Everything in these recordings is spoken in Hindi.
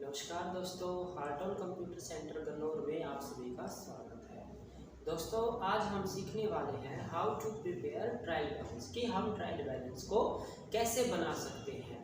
नमस्कार दोस्तों, heart on computer centre Gannaur में आप सभी का स्वागत है। दोस्तों, आज हम सीखने वाले हैं how to prepare trial balance कि हम ट्रायल बैलेंस को कैसे बना सकते हैं।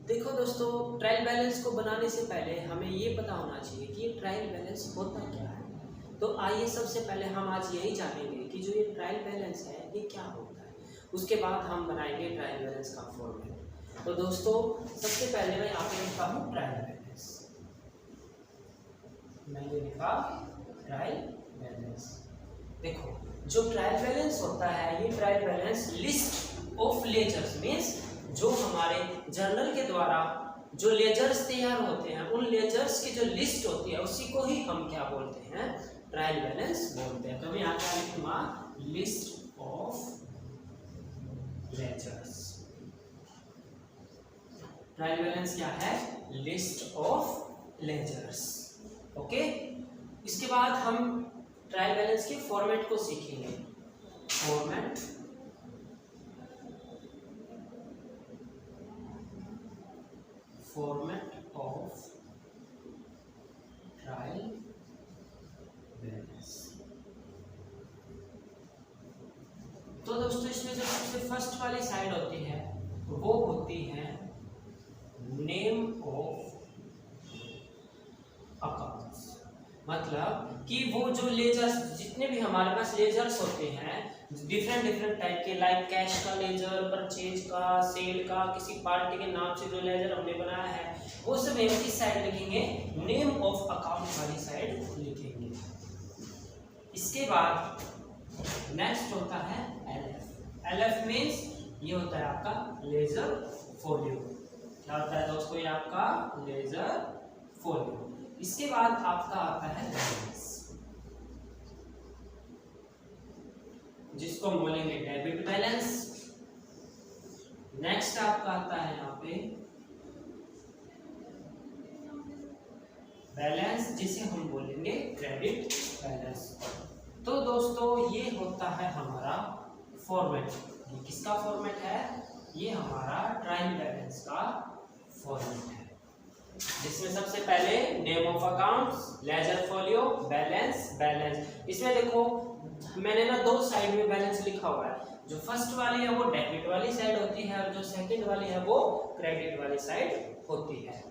देखो दोस्तों, ट्रायल बैलेंस को बनाने से पहले हमें ये पता होना चाहिए कि ये ट्रायल बैलेंस होता क्या है। तो आइए सबसे पहले हम आज यही जानेंगे कि जो ये ट्रायल बैलेंस है ये क्या होता है। उसके बाद हम बनाएंगे ट्रायल बैलेंस का फॉर्मेट। तो दोस्तों, सबसे पहले मैं यहाँ पे लिखा हूँ ट्रायल बैलेंस। मैंने लिखा ट्रायल बैलेंस। देखो, जो ट्रायल बैलेंस होता है ये trial balance list of ledgers means जो हमारे जर्नल के द्वारा जो लेजर्स तैयार होते हैं उन लेजर्स की जो लिस्ट होती है उसी को ही हम क्या बोलते हैं, ट्रायल बैलेंस बोलते हैं। तो मैं यहाँ पे लिखूंगा list of ledgers. Trial balance क्या है, लिस्ट ऑफ लेजर्स। ओके, इसके बाद हम ट्रायल बैलेंस के फॉर्मेट को सीखेंगे। Format of trial balance. तो दोस्तों, इसमें जो सबसे फर्स्ट वाली साइड होती है वो होती है नेम ऑफ अकाउंट्स। मतलब कि वो जो लेजर्स, जितने भी हमारे पास लेजर्स होते हैं डिफरेंट टाइप के, लाइक कैश का लेजर, परचेज का, सेल का, किसी पार्टी के नाम से जो लेजर हमने बनाया है वो सब हम किस साइड लिखेंगे, नेम ऑफ अकाउंट वाली साइड लिखेंगे। इसके बाद नेक्स्ट होता है एलएफ। एलएफ मीन्स ये होता है आपका लेजर फोलियो। क्या होता है दोस्तों, ये आपका लेजर फोलियो। इसके बाद आपका आता है बैलेंस, जिसको हम बोलेंगे डेबिट बैलेंस। नेक्स्ट आपका आता है यहाँ पे बैलेंस, जिसे हम बोलेंगे क्रेडिट बैलेंस। तो दोस्तों, ये होता है हमारा फॉर्मेट। ये किसका फॉर्मेट है, ये हमारा ट्रायल बैलेंस का फॉर्मेट है, जिसमें सबसे पहले name of accounts, ledger folio, balance. इसमें देखो मैंने ना दो साइड में बैलेंस लिखा हुआ है। जो फर्स्ट वाली है वो डेबिट वाली साइड होती है और जो सेकंड वाली है वो क्रेडिट वाली साइड होती है।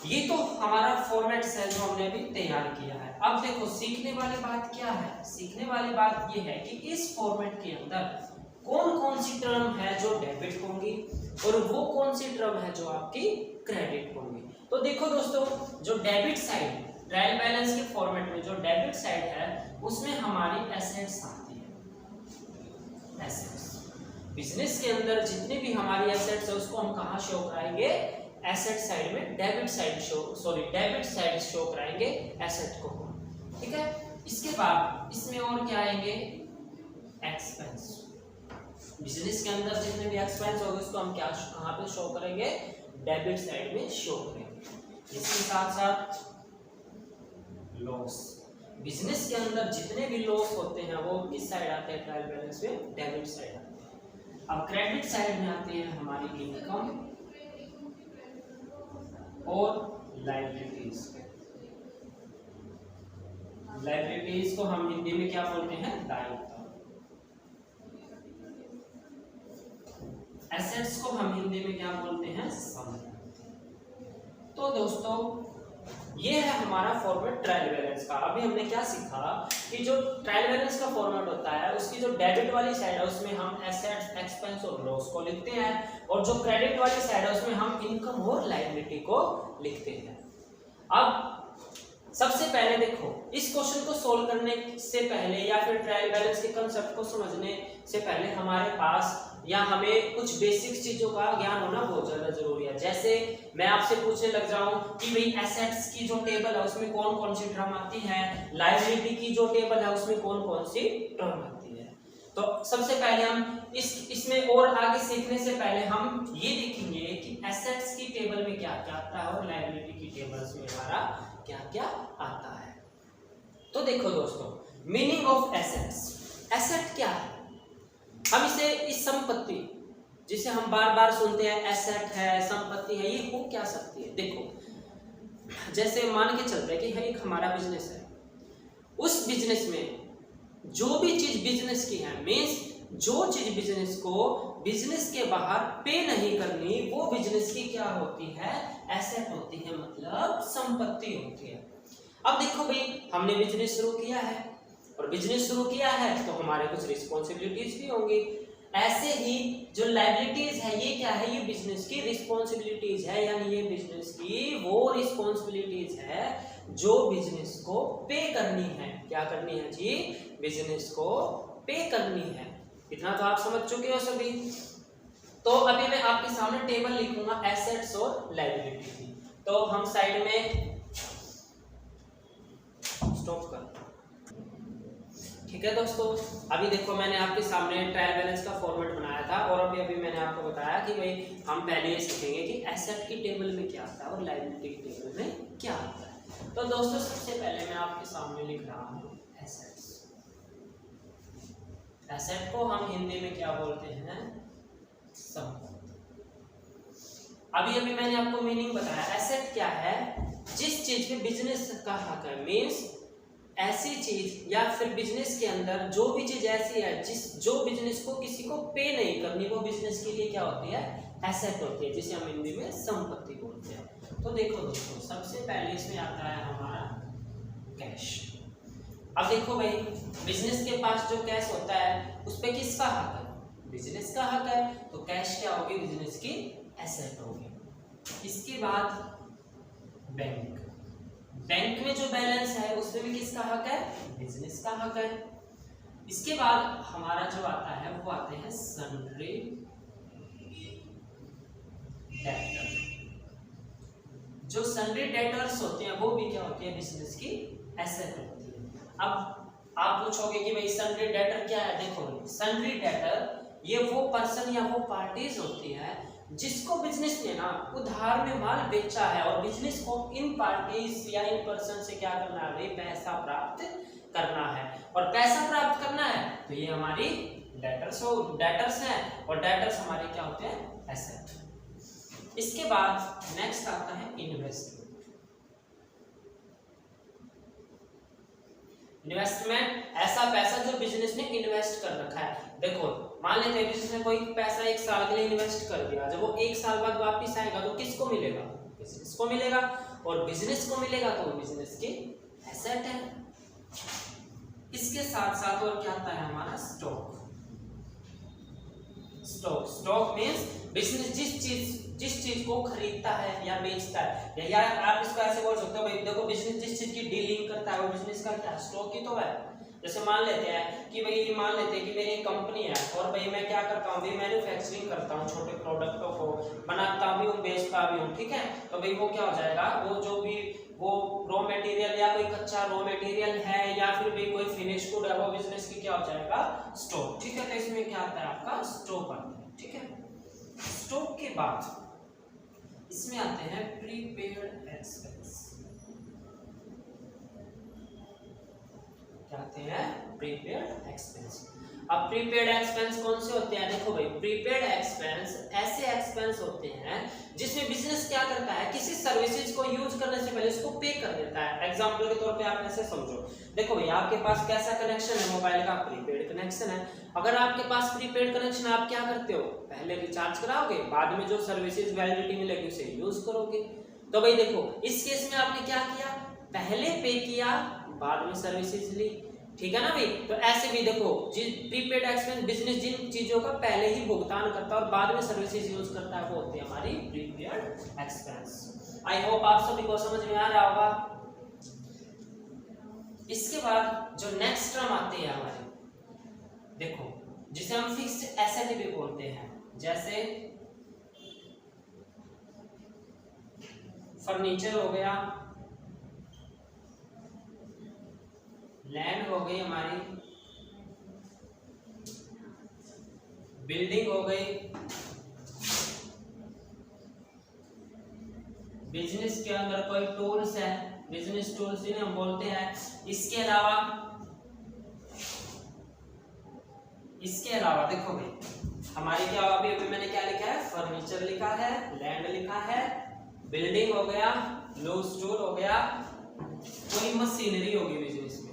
ये तो हमारा फॉर्मेट है जो हमने अभी तैयार किया है। अब देखो, सीखने वाली बात क्या है, सीखने वाली बात ये है कि इस फॉर्मेट के अंदर कौन कौन सी टर्म है जो डेबिट होंगी और वो कौन सी टर्म है जो आपकी क्रेडिट होंगी। तो देखो दोस्तों, जो डेबिट साइड ट्रायल बैलेंस के फॉर्मेट में जो डेबिट साइड है उसमें हमारी एसेट्स आती है। एसेट्स, बिजनेस के अंदर जितनी भी हमारी एसेट्स है उसको हम कहाँ शो कराएंगे, एसेट साइड में, डेबिट साइड शो कराएंगे एसेट को। ठीक है, इसके बाद इसमें और क्या आएंगे, एक्सपेंस। बिजनेस के अंदर जितने भी एक्सपेंस होंगे उसको हम क्या कहाँ पे शो करेंगे, डेबिट साइड में शो करेंगे। इसके साथ साथ लॉस, बिजनेस के अंदर जितने भी लॉस होते हैं वो किस साइड आते हैं, ट्रायल बैलेंस में डेबिट साइड आते हैं। अब क्रेडिट साइड में आती है हमारी इनकम और लायबिलिटीज। लायबिलिटीज को हम हिंदी में क्या बोलते हैं, दायित्व। एसेट्स को हम हिंदी में क्या बोलते हैं, संपत्ति। तो दोस्तों, ये है हमारा फॉर्मेट ट्रायल बैलेंस का। अभी हमने क्या सीखा कि जो ट्रायल बैलेंस का फॉर्मेट होता है उसकी जो डेबिट वाली साइड है उसमें हम एसेट्स, एक्सपेंस और लॉस को लिखते हैं और जो क्रेडिट वाली साइड है उसमें हम इनकम और लायबिलिटी को लिखते हैं। अब सबसे पहले देखो, इस क्वेश्चन को सोल्व करने से पहले या फिर ट्रायल बैलेंस के कंसेप्ट को समझने से पहले हमारे पास या हमें कुछ बेसिक चीजों का ज्ञान होना बहुत ज्यादा जरूरी है। जैसे मैं आपसे पूछने लग जाऊं कि भाई एसेट्स की जो टेबल है उसमें कौन कौन सी टर्म आती है, लायबिलिटी की जो टेबल है उसमें कौन कौन सी टर्म आती है। तो सबसे पहले हम इसमें और आगे सीखने से पहले हम ये देखेंगे कि एसेट्स की टेबल में क्या क्या आता है और लायबिलिटी की टेबल्स में हमारा क्या क्या आता है। तो देखो दोस्तों, मीनिंग ऑफ एसेट्स। एसेट क्या है, हम इसे इस संपत्ति जिसे हम बार बार सुनते हैं एसेट है, संपत्ति है, ये हो क्या सकती है। देखो, जैसे मान के चलते हैं कि एक हमारा बिजनेस है, उस बिजनेस में जो भी चीज बिजनेस की है, मीन्स जो चीज बिजनेस को बिजनेस के बाहर पे नहीं करनी, वो बिजनेस की क्या होती है, एसेट होती है, मतलब संपत्ति होती है। अब देखो भाई, हमने बिजनेस शुरू किया है, और बिजनेस शुरू किया है तो हमारे कुछ रिस्पॉन्सिबिलिटीज भी होंगी। ऐसे ही जो लायबिलिटीज है, ये क्या है, ये बिजनेस की रिस्पॉन्सिबिलिटीज है, यानी ये बिजनेस की वो रिस्पॉन्सिबिलिटीज है जो बिजनेस को पे करनी है। क्या करनी है जी, बिजनेस को पे करनी है। इतना तो आप समझ चुके हो सभी। तो अभी मैं आपके सामने टेबल लिखूंगा एसेट्स और लायबिलिटी की, तो हम साइड में स्टॉप कर। ठीक है दोस्तों, अभी देखो मैंने आपके सामने ट्रायल बैलेंस का फॉर्मेट बनाया था, और अभी मैंने आपको बताया कि भाई हम पहले ये सीखेंगे कि एसेट की टेबल में क्या आता है और लायबिलिटी की टेबल में क्या आता है। तो दोस्तों सबसे पहले मैं आपके सामने लिख रहा हूँ एसेट्स। एसेट को हम हिंदी में क्या बोलते हैं, संपत्ति। अभी मैंने आपको मीनिंग बताया। एसेट क्या है, जिस चीज के बिजनेस का हक है, मीन्स ऐसी चीज या फिर बिजनेस के अंदर जो भी चीज ऐसी है जो बिजनेस को किसी को पे नहीं करनी, वो बिजनेस के लिए क्या होती है, एसेट होती है, जिसे हम हिंदी में संपत्ति बोलते हैं। तो देखो दोस्तों, सबसे पहले इसमें आता है हमारा कैश। अब देखो भाई, बिजनेस के पास जो कैश होता है उस पे किसका हक है, बिजनेस का हक है, तो कैश क्या होगी, बिजनेस की एसेट होगी। इसके बाद बैंक। बैंक में जो बैलेंस है उसमें भी किसका हक है, बिजनेस का हक है। इसके बाद हमारा जो आता है वो आते हैं सन्ड्री डेटर। जो सन्ड्री डेटर्स होते हैं वो भी क्या होती है, बिजनेस की एसेट होती है। अब आप पूछोगे कि भाई सन्ड्री डेटर क्या है, देखो सन्ड्री डेटर ये वो पर्सन या वो पार्टीज होती है जिसको बिजनेस ने ना उधार में माल बेचा है, और बिजनेस को इन पार्टीज या इन पर्सन से क्या करना है, पैसा प्राप्त करना है। और पैसा प्राप्त करना है तो ये हमारी डेटर्स हैं, और डेटर्स हमारे क्या होते हैं, एसेट। इसके बाद नेक्स्ट आता है इन्वेस्टमेंट। इन्वेस्टमेंट ऐसा पैसा जो बिजनेस ने इन्वेस्ट कर रखा है। देखो मान लेते हैं बिजनेस ने कोई पैसा एक साल के लिए इन्वेस्ट कर दिया, जब वो एक साल बाद वापस आएगा तो किसको मिलेगा, बिजनेस को मिलेगा, और बिजनेस को मिलेगा तो वो बिजनेस की एसेट है। इसके साथ साथ और क्या आता है हमारा स्टॉक। स्टॉक मींस बिजनेस जिस चीज को खरीदता है या बेचता है, या आप इसको ऐसे बोल सकते हो भाई, देखो बिजनेस जिस चीज की डीलिंग करता है वो बिजनेस का क्या, स्टॉक ही तो है। जैसे मान लेते हैं कि भाई, मान लेते हैं कि मेरी एक कंपनी है, और भाई मैं क्या करता हूँ, भाई मैन्युफैक्चरिंग करता हूँ, छोटे प्रोडक्टों को बनाता भी हूँ, बेचता भी हूँ, ठीक है। तो भाई वो क्या हो जाएगा, वो जो भी वो रॉ मटेरियल या कोई कच्चा रॉ मटेरियल है या फिर भी कोई फिनिश गुड है, वो बिजनेस की क्या हो जाएगा, स्टॉक, ठीक है। तो इसमें क्या आता है आपका स्टॉक आता है, ठीक है। स्टॉक के बाद इसमें आते हैं प्रीपेड एक्सपेंस। क्या आते हैं, प्रीपेड एक्सपेंस। अब प्रीपेड एक्सपेंस कौन से होते हैं, देखो भाई प्रीपेड एक्सपेंस ऐसे एक्सपेंस होते हैं जिसमें बिजनेस क्या करता है, किसी सर्विसेज को यूज करने से पहले उसको पे कर देता है। एग्जांपल के तौर पे आप ऐसे समझो, देखो भाई आपके पास कैसा कनेक्शन है, मोबाइल का प्रीपेड कनेक्शन है। अगर आपके पास प्रीपेड कनेक्शन, आप क्या करते हो, पहले रिचार्ज कराओगे, बाद में जो सर्विसेज वैलिडिटी मिलेगी उसे यूज करोगे। तो भाई देखो इस केस में आपने क्या किया, पहले पे किया, बाद में सर्विसेज ली, ठीक है ना भाई। तो ऐसे भी देखो, प्रीपेड एक्सपेंस बिजनेस जिन चीजों का पहले ही भुगतान करता है और बाद में सर्विसेज यूज करता है, वो होती है हमारी प्रीपेड एक्सपेंस। आई होप आप सभी को समझ में आ रहा होगा। इसके बाद जो नेक्स्ट टर्म आती है हमारी, देखो जिसे हम फिक्स्ड एसेट भी बोलते हैं, जैसे फर्नीचर हो गया, लैंड हो गई हमारी, बिल्डिंग हो गई, बिजनेस के अंदर कोई टूल्स है, बिजनेस टूल्स इन्हें हम बोलते हैं। इसके अलावा देखो भाई हमारी क्या, अभी मैंने क्या लिखा है, फर्नीचर लिखा है, लैंड लिखा है, बिल्डिंग हो गया, लो स्टोर हो गया, कोई मशीनरी होगी बिजनेस में,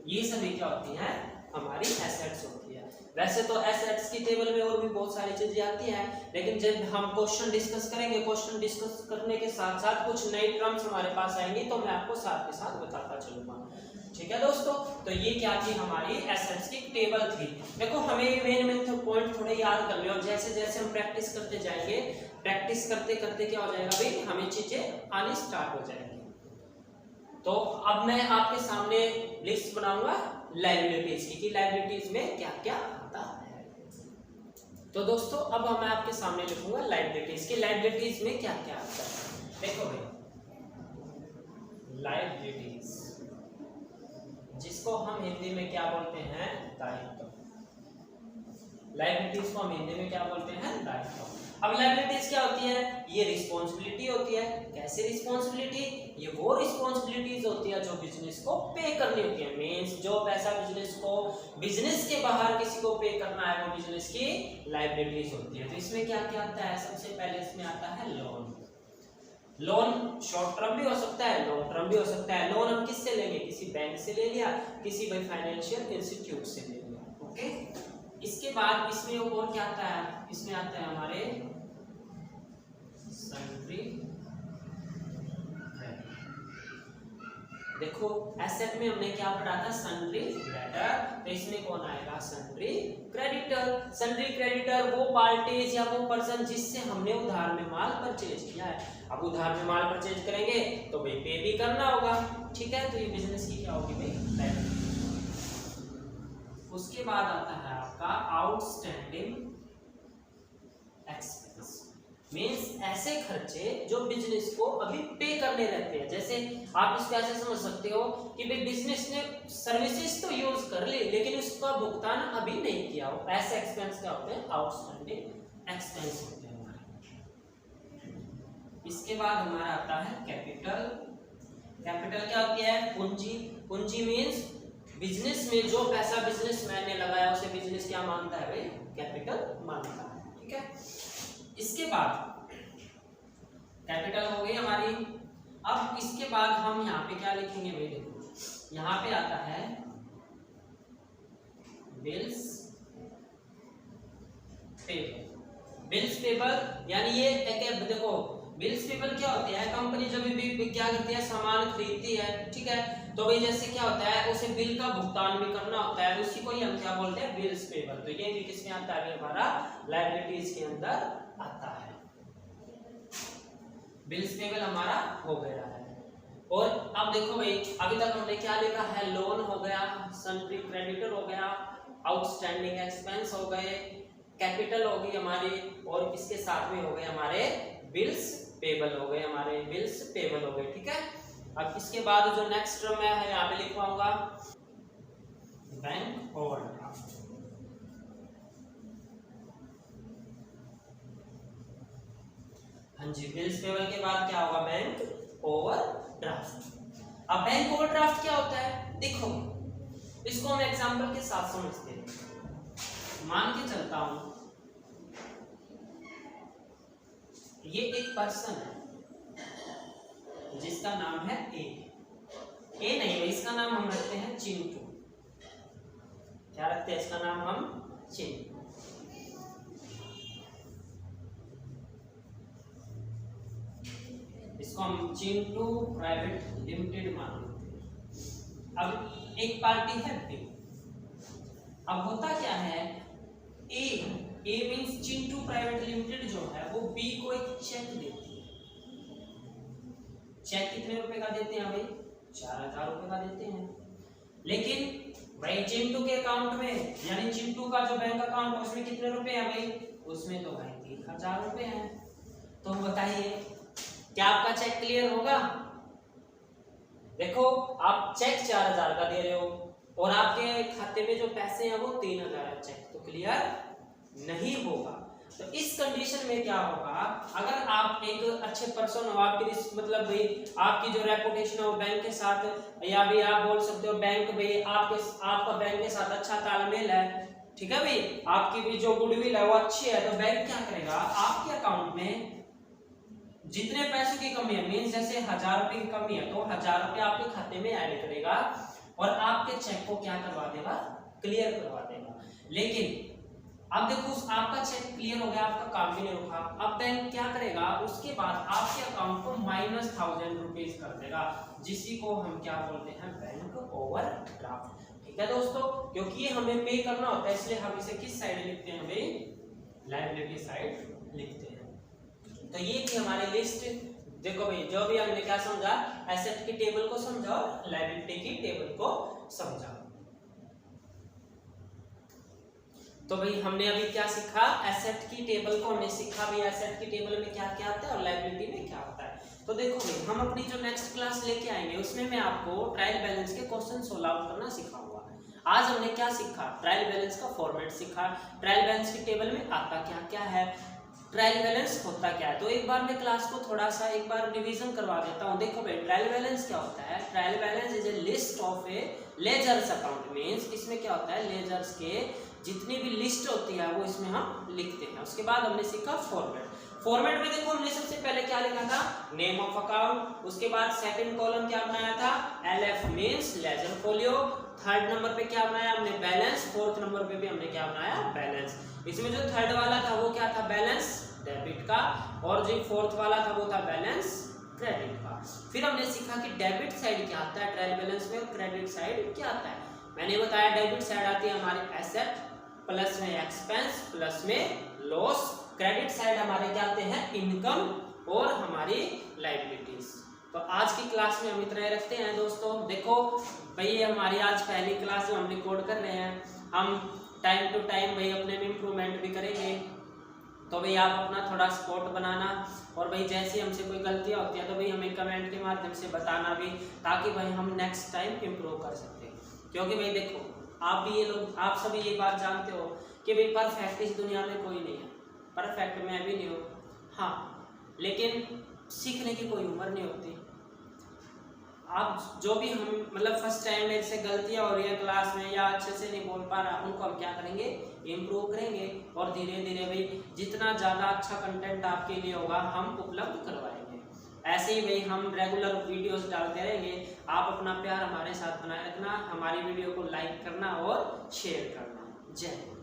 ये सभी क्या होती हैं, हमारी एसेट्स होती है। वैसे तो एसेट्स की टेबल में और भी बहुत सारी चीजें आती हैं, लेकिन जब हम क्वेश्चन डिस्कस करेंगे, क्वेश्चन डिस्कस करने के साथ साथ कुछ नई टर्म्स हमारे पास आएंगी तो मैं आपको साथ के साथ बताता चलूंगा। ठीक है दोस्तों, तो ये क्या थी, हमारी एसेट्स की टेबल थी। देखो हमें मेन पॉइंट थोड़े याद कर लो, जैसे जैसे हम प्रैक्टिस करते जाएंगे, प्रैक्टिस करते करते क्या हो जाएगा भाई, हमें चीजें आनी स्टार्ट हो जाएंगी। तो अब मैं आपके सामने लिस्ट बनाऊंगा लायबिलिटीज की, कि लायबिलिटीज में क्या क्या आता है। तो दोस्तों अब मैं आपके सामने लिखूंगा लायबिलिटीज की, लायबिलिटीज में क्या क्या आता है। देखो भाई, लायबिलिटीज जिसको हम हिंदी में क्या बोलते हैं, दायित्व। लायबिलिटीज को हम हिंदी में क्या बोलते हैं, दायित्व। अब लायबिलिटीज क्या होती है, ये रिस्पॉन्सिबिलिटी होती है। कैसे रिस्पॉन्सिबिलिटी, ये वो रिस्पॉन्सिबिलिटीज होती है जो बिजनेस को पे करनी होती है। मींस जो पैसा बिजनेस को, बिजनेस के बाहर किसी को पे करना है, वो बिजनेस की लायबिलिटीज होती है। तो इसमें क्या क्या आता है, सबसे पहले इसमें आता है लोन। लोन शॉर्ट टर्म भी हो सकता है, लॉन्ग टर्म भी हो सकता है। लोन हम किससे लेंगे, किसी बैंक से ले लिया, किसी भाई फाइनेंशियल इंस्टीट्यूट से ले लिया। ओके, इसके बाद इसमें और क्या आता है, इसमें आता है हमारे सन्ड्री। देखो एसेट में हमने क्या पढ़ा था, सन्ड्री क्रेडिटर, तो इसमें कौन आएगा, सन्ड्री क्रेडिटर। सन्ड्री क्रेडिटर वो पार्टीज या वो पर्सन जिससे हमने उधार में माल परचेज किया है। अब उधार में माल परचेज करेंगे तो भाई पे भी करना होगा। ठीक है, तो ये बिजनेस की क्या होगी भाई, लायबिलिटी। उसके बाद आता है आपका आउटस्टैंडिंग एक्सपेंस। मींस ऐसे खर्चे जो बिजनेस को अभी पे करने रहते हैं। जैसे आप इसको ऐसे समझ सकते हो कि भाई बिजनेस ने सर्विसेज तो यूज कर ली लेकिन उसका भुगतान अभी नहीं किया हो, ऐसे एक्सपेंस क्या होते हैं, आउटस्टैंडिंग एक्सपेंस होते हैं हमारे। इसके बाद हमारा आता है कैपिटल। कैपिटल क्या होती है, पूंजी। पूंजी मींस बिजनेस में जो पैसा बिजनेसमैन ने लगाया उसे बिजनेस क्या मानता है भाई, कैपिटल मानता है। ठीक है, इसके बाद कैपिटल हो गई हमारी। अब इसके बाद हम यहाँ पे क्या लिखेंगे भाई, देखो यहाँ पे आता है बिल्स पेबल। बिल्स पेबल यानी ये एक, देखो बिल्स पेबल क्या होते हैं, कंपनी जब भी क्या करती है, सामान खरीदती है, ठीक है, तो भाई जैसे क्या होता है, उसे बिल का भुगतान भी करना होता है, उसी को ही हम क्या बोलते हैं, बिल्स पेबल। तो ये भी किसमें आता है, हमारा लायबिलिटीज के अंदर आता है। बिल्स पेबल हमारा हो गया है। और अब देखो भाई, अभी तक हमने क्या लिखा है, लोन हो गया, सन्ड्री क्रेडिटर हो गया, आउटस्टैंडिंग एक्सपेंस हो गए, कैपिटल हो गई हमारी, और इसके साथ में हो गए हमारे बिल्स पेबल हो गए, हमारे बिल्स पेबल हो गए। ठीक है, अब इसके बाद जो नेक्स्ट टर्म है यहाँ पे लिखवाऊंगा बैंक ओवरड्राफ्ट। हाँ जी, बिल्स पेबल के बाद क्या होगा, बैंक ओवरड्राफ्ट। अब बैंक ओवरड्राफ्ट क्या होता है, देखो इसको हम एग्जांपल के साथ समझते हैं। मान के चलता हूं ये एक पर्सन है जिसका नाम है ए नहीं है, इसका नाम हम रखते हैं चिंटू। क्या रखते हैं, इसका नाम हम चिंटू। इसको हम चिंटू प्राइवेट लिमिटेड मान लेते हैं। अब एक पार्टी है बी। अब होता क्या है, ए मींस चिंटू प्राइवेट लिमिटेड जो है वो बी को एक चेक देती है। चेक कितने रुपए का देते हैं भाई, 4000 रुपए का देते हैं। लेकिन भाई चिंटू के अकाउंट में, यानी चिंटू का जो बैंक अकाउंट है उसमें कितने रुपए हैं भाई, उसमें तो भाई 3000 रुपए हैं। तो बताइए क्या आपका चेक क्लियर होगा। देखो आप चेक 4000 का दे रहे हो और आपके खाते में जो पैसे हैं वो 3000 है, चेक तो क्लियर नहीं होगा। तो इस कंडीशन में क्या होगा, अगर आप एक अच्छे पर्सन हो, आपकी मतलब भाई आपकी जो रेपुटेशन है वो बैंक के साथ, या भी आप बोल सकते हो बैंक भाई आपका बैंक के साथ अच्छा तालमेल है, ठीक है भाई, आपकी भी जो गुडविल है वो अच्छी है, तो बैंक क्या करेगा, आपके अकाउंट में जितने पैसों की कमी है, मीन्स जैसे 1000 रुपए की कमी है तो 1000 रुपए आपके खाते में ऐड करेगा और आपके चेक को क्या करवा देगा, क्लियर करवा देगा। लेकिन अब देखो आपका चेक क्लियर हो गया, आपका काम भी नहीं रुका। अब बैंक क्या करेगा, उसके बाद आपके अकाउंट को -1000 रुपीज कर देगा, जिसी को हम क्या बोलते हैं, बैंक ओवरड्राफ्ट। ठीक है दोस्तों, क्योंकि ये हमें पे करना होता है इसलिए हम इसे किस साइड लिखते हैं भाई, लायबिलिटी साइड लिखते हैं। तो ये थी हमारी लिस्ट। देखो भाई जो भी हमने क्या समझा, एसेट की टेबल को समझा और लायबिलिटी की टेबल को समझा। तो भाई हमने अभी क्या सीखा, एसेट की टेबल को हमने सीखा भाई एसेट की टेबल में क्या क्या आता है और लायबिलिटी में क्या होता है। तो देखो भाई हम अपनी जो नेक्स्ट क्लास लेके आएंगे उसमें मैं आपको ट्रायल बैलेंस के क्वेश्चन सोल्व आउट करना सिखाऊंगा। आज हमने क्या सीखा, ट्रायल बैलेंस का फॉर्मेट सीखा, ट्रायल बैलेंस की टेबल में आता क्या क्या है, ट्रायल बैलेंस होता क्या है। तो एक बार मैं क्लास को थोड़ा सा एक बार रिवीजन करवा देता हूँ। देखो भाई ट्रायल बैलेंस क्या होता है, trial balance is a list of a ledgers account, means इसमें क्या होता है, लेजर्स के जितनी भी लिस्ट होती है वो इसमें हम लिखते हैं। उसके बाद हमने सीखा फॉर्मेट। फॉर्मेट में देखो हमने सबसे पहले क्या लिखा था, नेम ऑफ अकाउंट। उसके बाद सेकंड कॉलम क्या बनाया था, LF means ledger folio. Third number पे क्या बनाया हमने, बैलेंस। फोर्थ नंबर पे भी हमने क्या बनाया, बैलेंस। इसमें जो थर्ड वाला था वो क्या था, बैलेंस डेबिट का, और जो फोर्थ वाला था वो था बैलेंस क्रेडिट का। फिर हमने सीखा कि डेबिट साइड क्या आता है ट्रायल बैलेंस में और क्रेडिट साइड क्या आता है। मैंने बताया डेबिट साइड आती है हमारी एसेट, प्लस में एक्सपेंस, प्लस में लॉस। क्रेडिट साइड हमारे क्या आते हैं, इनकम और हमारी लायबिलिटीज। तो आज की क्लास में हम इतना ही रखते हैं दोस्तों। देखो भाई हमारी आज पहली क्लास जो हम रिकॉर्ड कर रहे हैं, हम टाइम टू टाइम भाई अपने में इम्प्रूवमेंट भी करेंगे। तो भाई आप अपना थोड़ा सपोर्ट बनाना, और भाई जैसे हमसे कोई गलतियाँ होती है तो भाई हमें कमेंट के माध्यम से बताना भी, ताकि भाई हम नेक्स्ट टाइम इम्प्रूव कर सकते हैं। क्योंकि भाई देखो आप भी ये लोग, आप सभी ये बात जानते हो कि भाई परफेक्ट इस दुनिया में कोई नहीं है, परफेक्ट मैं भी नहीं हूँ, हाँ, लेकिन सीखने की कोई उम्र नहीं होती। आप जो भी हम मतलब फर्स्ट टाइम मेरे से गलतियाँ हो रही है क्लास में या अच्छे से नहीं बोल पा रहा, उनको हम क्या करेंगे, इम्प्रूव करेंगे, और धीरे धीरे भाई जितना ज़्यादा अच्छा कंटेंट आपके लिए होगा हम उपलब्ध करवाएंगे। ऐसे ही भाई हम रेगुलर वीडियोस डालते रहेंगे। आप अपना प्यार हमारे साथ बनाए रखना, हमारी वीडियो को लाइक करना और शेयर करना। जय हिंद।